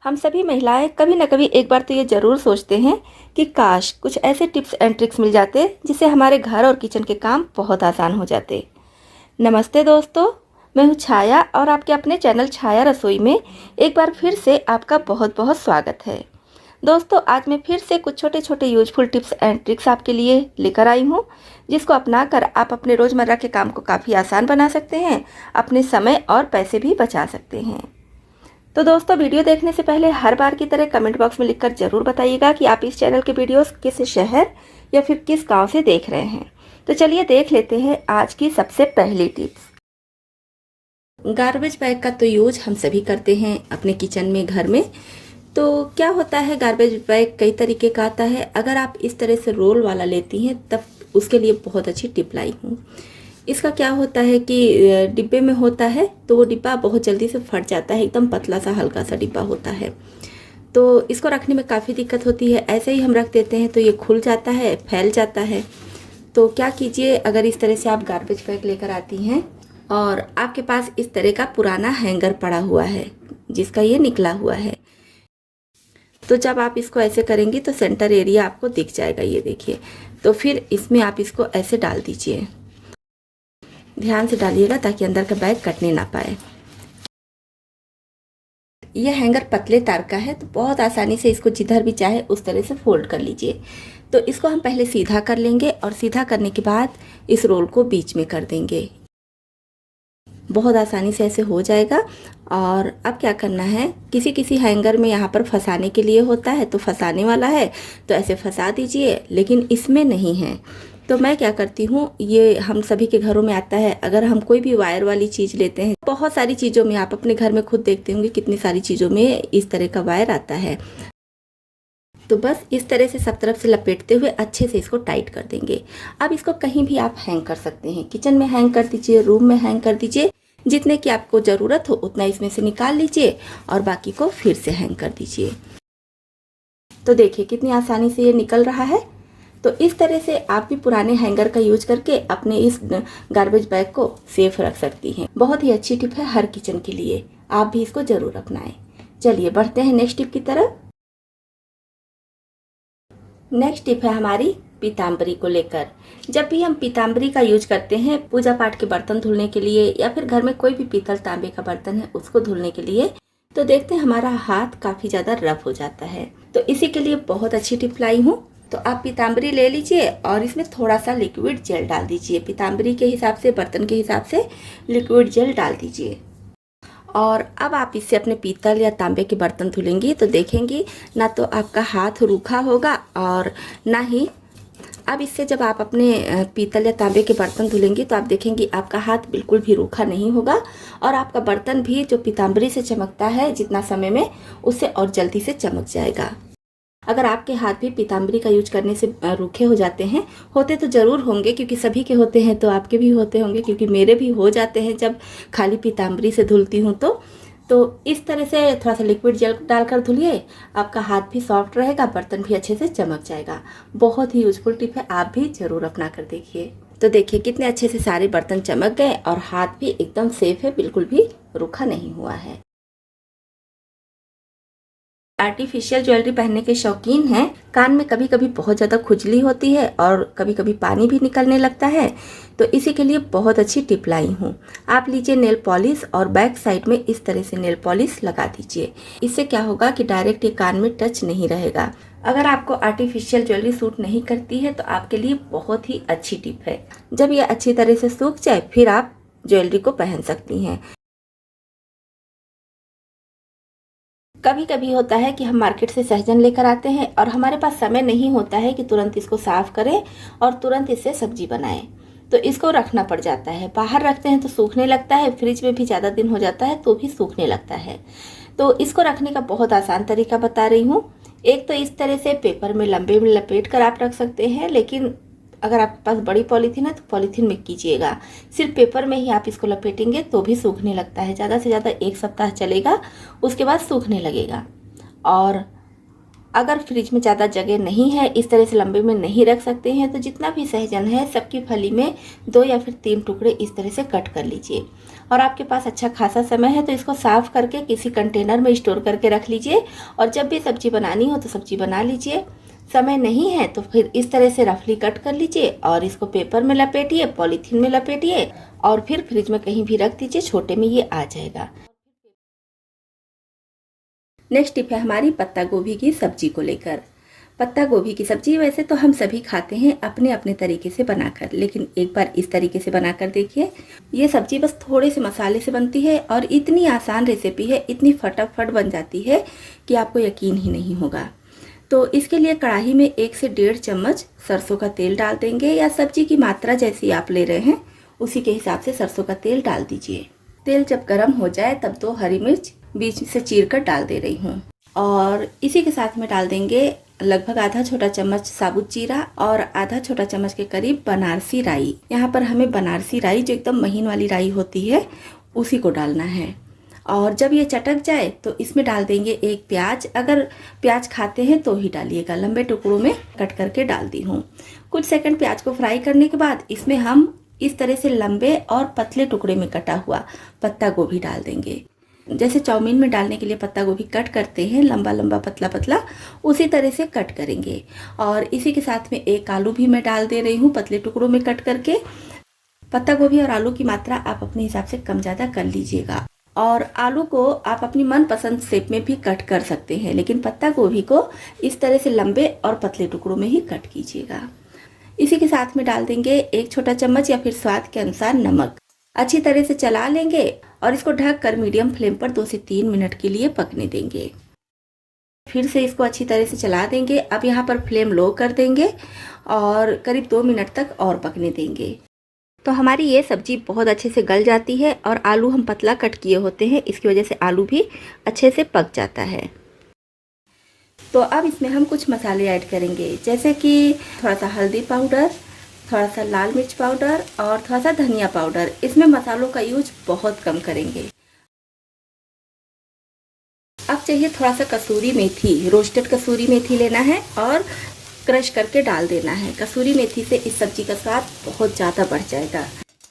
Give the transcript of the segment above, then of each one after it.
हम सभी महिलाएं कभी न कभी एक बार तो ये ज़रूर सोचते हैं कि काश कुछ ऐसे टिप्स एंड ट्रिक्स मिल जाते जिससे हमारे घर और किचन के काम बहुत आसान हो जाते। नमस्ते दोस्तों, मैं हूँ छाया और आपके अपने चैनल छाया रसोई में एक बार फिर से आपका बहुत बहुत स्वागत है। दोस्तों, आज मैं फिर से कुछ छोटे छोटे यूजफुल टिप्स एंड ट्रिक्स आपके लिए लेकर आई हूँ, जिसको अपनाकर आप अपने रोज़मर्रा के काम को काफ़ी आसान बना सकते हैं, अपने समय और पैसे भी बचा सकते हैं। तो दोस्तों, वीडियो देखने से पहले हर बार की तरह कमेंट बॉक्स में लिखकर ज़रूर बताइएगा कि आप इस चैनल के वीडियोस किस शहर या फिर किस गांव से देख रहे हैं। तो चलिए देख लेते हैं आज की सबसे पहली टिप्स। गार्बेज बैग का तो यूज हम सभी करते हैं अपने किचन में, घर में। तो क्या होता है, गार्बेज बैग कई तरीके का आता है। अगर आप इस तरह से रोल वाला लेती हैं तब उसके लिए बहुत अच्छी टिप लाई हूँ। इसका क्या होता है कि डिब्बे में होता है तो वो डिब्बा बहुत जल्दी से फट जाता है, एकदम पतला सा हल्का सा डिब्बा होता है, तो इसको रखने में काफ़ी दिक्कत होती है। ऐसे ही हम रख देते हैं तो ये खुल जाता है, फैल जाता है। तो क्या कीजिए, अगर इस तरह से आप गार्बेज बैग लेकर आती हैं और आपके पास इस तरह का पुराना हैंगर पड़ा हुआ है जिसका ये निकला हुआ है, तो जब आप इसको ऐसे करेंगी तो सेंटर एरिया आपको दिख जाएगा, ये देखिए। तो फिर इसमें आप इसको ऐसे डाल दीजिए, ध्यान से डालिएगा ताकि अंदर का बैग कटने ना पाए। यह हैंगर पतले तार का है तो बहुत आसानी से इसको जिधर भी चाहे उस तरह से फोल्ड कर लीजिए। तो इसको हम पहले सीधा कर लेंगे और सीधा करने के बाद इस रोल को बीच में कर देंगे। बहुत आसानी से ऐसे हो जाएगा। और अब क्या करना है, किसी किसी हैंगर में यहाँ पर फंसाने के लिए होता है, तो फंसाने वाला है तो ऐसे फंसा दीजिए, लेकिन इसमें नहीं है। तो मैं क्या करती हूँ, ये हम सभी के घरों में आता है। अगर हम कोई भी वायर वाली चीज़ लेते हैं, बहुत सारी चीज़ों में, आप अपने घर में खुद देखते होंगे कितनी सारी चीज़ों में इस तरह का वायर आता है। तो बस इस तरह से सब तरफ से लपेटते हुए अच्छे से इसको टाइट कर देंगे। अब इसको कहीं भी आप हैंग कर सकते हैं, किचन में हैंग कर दीजिए, रूम में हैंग कर दीजिए, जितने की आपको ज़रूरत हो उतना इसमें से निकाल लीजिए और बाकी को फिर से हैंग कर दीजिए। तो देखिए कितनी आसानी से ये निकल रहा है। तो इस तरह से आप भी पुराने हैंगर का यूज करके अपने इस गार्बेज बैग को सेफ रख सकती हैं। बहुत ही अच्छी टिप है हर किचन के लिए, आप भी इसको ज़रूर अपनाएं। चलिए बढ़ते हैं नेक्स्ट टिप की तरफ। नेक्स्ट टिप है हमारी पीताम्बरी को लेकर। जब भी हम पीताम्बरी का यूज करते हैं पूजा पाठ के बर्तन धुलने के लिए या फिर घर में कोई भी पीतल तांबे का बर्तन है उसको धुलने के लिए, तो देखते हैं हमारा हाथ काफ़ी ज़्यादा रफ हो जाता है। तो इसी के लिए बहुत अच्छी टिप लाई हूँ। तो आप पीताम्बरी ले लीजिए और इसमें थोड़ा सा लिक्विड जेल डाल दीजिए। पीताम्बरी के हिसाब से, बर्तन के हिसाब से लिक्विड जेल डाल दीजिए। और अब आप इससे अपने पीतल या तांबे के बर्तन धुलेंगी तो देखेंगी ना तो आपका हाथ रूखा होगा और ना ही, अब इससे जब आप अपने पीतल या तांबे के बर्तन धुलेंगी तो आप देखेंगी आपका हाथ बिल्कुल भी रूखा नहीं होगा और आपका बर्तन भी जो पीताम्बरी से चमकता है जितना समय में, उससे और जल्दी से चमक जाएगा। अगर आपके हाथ भी पीताम्बरी का यूज करने से रूखे हो जाते हैं, होते तो ज़रूर होंगे क्योंकि सभी के होते हैं, तो आपके भी होते होंगे क्योंकि मेरे भी हो जाते हैं जब खाली पीताम्बरी से धुलती हूँ। तो इस तरह से थोड़ा सा लिक्विड जेल डालकर धुलिए, आपका हाथ भी सॉफ्ट रहेगा, बर्तन भी अच्छे से चमक जाएगा। बहुत ही यूजफुल टिप है, आप भी ज़रूर अपना कर देखिए। तो देखिए कितने अच्छे से सारे बर्तन चमक गए और हाथ भी एकदम सेफ है, बिल्कुल भी रूखा नहीं हुआ है। आर्टिफिशियल ज्वेलरी पहनने के शौकीन हैं, कान में कभी कभी बहुत ज़्यादा खुजली होती है और कभी कभी पानी भी निकलने लगता है, तो इसी के लिए बहुत अच्छी टिप लाई हूँ। आप लीजिए नेल पॉलिश और बैक साइड में इस तरह से नेल पॉलिश लगा दीजिए। इससे क्या होगा कि डायरेक्ट ये कान में टच नहीं रहेगा। अगर आपको आर्टिफिशियल ज्वेलरी सूट नहीं करती है तो आपके लिए बहुत ही अच्छी टिप है। जब ये अच्छी तरह से सूख जाए फिर आप ज्वेलरी को पहन सकती हैं। कभी कभी होता है कि हम मार्केट से सहजन लेकर आते हैं और हमारे पास समय नहीं होता है कि तुरंत इसको साफ करें और तुरंत इससे सब्जी बनाएं, तो इसको रखना पड़ जाता है। बाहर रखते हैं तो सूखने लगता है, फ्रिज में भी ज़्यादा दिन हो जाता है तो भी सूखने लगता है। तो इसको रखने का बहुत आसान तरीका बता रही हूँ। एक तो इस तरह से पेपर में लंबे में लपेट कर आप रख सकते हैं, लेकिन अगर आपके पास बड़ी पॉलीथीन है तो पॉलीथीन में कीजिएगा। सिर्फ पेपर में ही आप इसको लपेटेंगे तो भी सूखने लगता है, ज़्यादा से ज़्यादा 1 सप्ताह चलेगा, उसके बाद सूखने लगेगा। और अगर फ्रिज में ज़्यादा जगह नहीं है, इस तरह से लंबे में नहीं रख सकते हैं, तो जितना भी सहजन है सबकी फली में 2 या फिर 3 टुकड़े इस तरह से कट कर लीजिए और आपके पास अच्छा खासा समय है तो इसको साफ़ करके किसी कंटेनर में स्टोर करके रख लीजिए और जब भी सब्जी बनानी हो तो सब्जी बना लीजिए। समय नहीं है तो फिर इस तरह से रफली कट कर लीजिए और इसको पेपर में लपेटिए, पॉलीथीन में लपेटिए और फिर फ्रिज में कहीं भी रख दीजिए, छोटे में ये आ जाएगा। नेक्स्ट टिप है हमारी पत्ता गोभी की सब्जी को लेकर। पत्ता गोभी की सब्जी वैसे तो हम सभी खाते हैं अपने अपने तरीके से बनाकर, लेकिन एक बार इस तरीके से बनाकर देखिए। ये सब्जी बस थोड़े से मसाले से बनती है और इतनी आसान रेसिपी है, इतनी फटाफट बन जाती है कि आपको यकीन ही नहीं होगा। तो इसके लिए कढ़ाई में 1 से 1.5 चम्मच सरसों का तेल डाल देंगे, या सब्जी की मात्रा जैसी आप ले रहे हैं उसी के हिसाब से सरसों का तेल डाल दीजिए। तेल जब गर्म हो जाए तब 2 हरी मिर्च बीच से चीर कर डाल दे रही हूँ और इसी के साथ में डाल देंगे लगभग आधा छोटा चम्मच साबुत जीरा और आधा छोटा चम्मच के करीब बनारसी राई। यहाँ पर हमें बनारसी राई जो एकदम महीन वाली राई होती है उसी को डालना है। और जब ये चटक जाए तो इसमें डाल देंगे 1 प्याज। अगर प्याज खाते हैं तो ही डालिएगा, लंबे टुकड़ों में कट करके डाल दी हूँ। कुछ सेकंड प्याज को फ्राई करने के बाद इसमें हम इस तरह से लंबे और पतले टुकड़े में कटा हुआ पत्ता गोभी डाल देंगे। जैसे चाउमीन में डालने के लिए पत्ता गोभी कट करते हैं, लंबा लंबा पतला पतला, उसी तरह से कट करेंगे। और इसी के साथ में 1 आलू भी मैं डाल दे रही हूँ पतले टुकड़ों में कट करके। पत्ता गोभी और आलू की मात्रा आप अपने हिसाब से कम ज़्यादा कर लीजिएगा और आलू को आप अपनी मनपसंद शेप में भी कट कर सकते हैं, लेकिन पत्ता गोभी को इस तरह से लंबे और पतले टुकड़ों में ही कट कीजिएगा। इसी के साथ में डाल देंगे 1 छोटा चम्मच या फिर स्वाद के अनुसार नमक। अच्छी तरह से चला लेंगे और इसको ढक कर मीडियम फ्लेम पर 2 से 3 मिनट के लिए पकने देंगे। फिर से इसको अच्छी तरह से चला देंगे। अब यहाँ पर फ्लेम लो कर देंगे और करीब 2 मिनट तक और पकने देंगे। तो हमारी ये सब्जी बहुत अच्छे से गल जाती है और आलू हम पतला कट किए होते हैं, इसकी वजह से आलू भी अच्छे से पक जाता है। तो अब इसमें हम कुछ मसाले ऐड करेंगे, जैसे कि थोड़ा सा हल्दी पाउडर, थोड़ा सा लाल मिर्च पाउडर और थोड़ा सा धनिया पाउडर। इसमें मसालों का यूज बहुत कम करेंगे। अब चाहिए थोड़ा सा कसूरी मेथी, रोस्टेड कसूरी मेथी लेना है और क्रश करके डाल देना है। कसूरी मेथी से इस सब्जी का स्वाद बहुत ज़्यादा बढ़ जाएगा।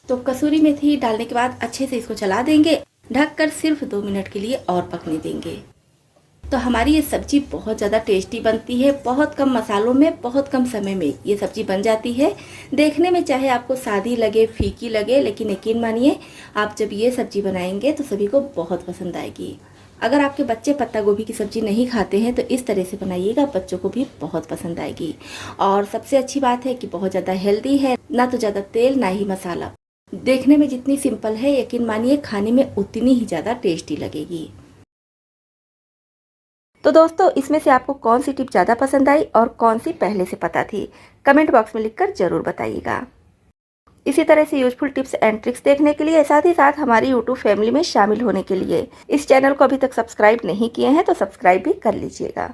तो कसूरी मेथी डालने के बाद अच्छे से इसको चला देंगे, ढककर सिर्फ 2 मिनट के लिए और पकने देंगे। तो हमारी ये सब्जी बहुत ज़्यादा टेस्टी बनती है। बहुत कम मसालों में बहुत कम समय में ये सब्जी बन जाती है। देखने में चाहे आपको सादी लगे, फीकी लगे, लेकिन यकीन मानिए आप जब ये सब्जी बनाएंगे तो सभी को बहुत पसंद आएगी। अगर आपके बच्चे पत्ता गोभी की सब्ज़ी नहीं खाते हैं तो इस तरह से बनाइएगा, बच्चों को भी बहुत पसंद आएगी। और सबसे अच्छी बात है कि बहुत ज़्यादा हेल्दी है, ना तो ज़्यादा तेल ना ही मसाला। देखने में जितनी सिंपल है, यकीन मानिए खाने में उतनी ही ज़्यादा टेस्टी लगेगी। तो दोस्तों, इसमें से आपको कौन सी टिप ज़्यादा पसंद आई और कौन सी पहले से पता थी, कमेंट बॉक्स में लिखकर ज़रूर बताइएगा। इसी तरह से यूजफुल टिप्स एंड ट्रिक्स देखने के लिए, साथ ही साथ हमारी यूट्यूब फैमिली में शामिल होने के लिए इस चैनल को अभी तक सब्सक्राइब नहीं किए हैं तो सब्सक्राइब भी कर लीजिएगा।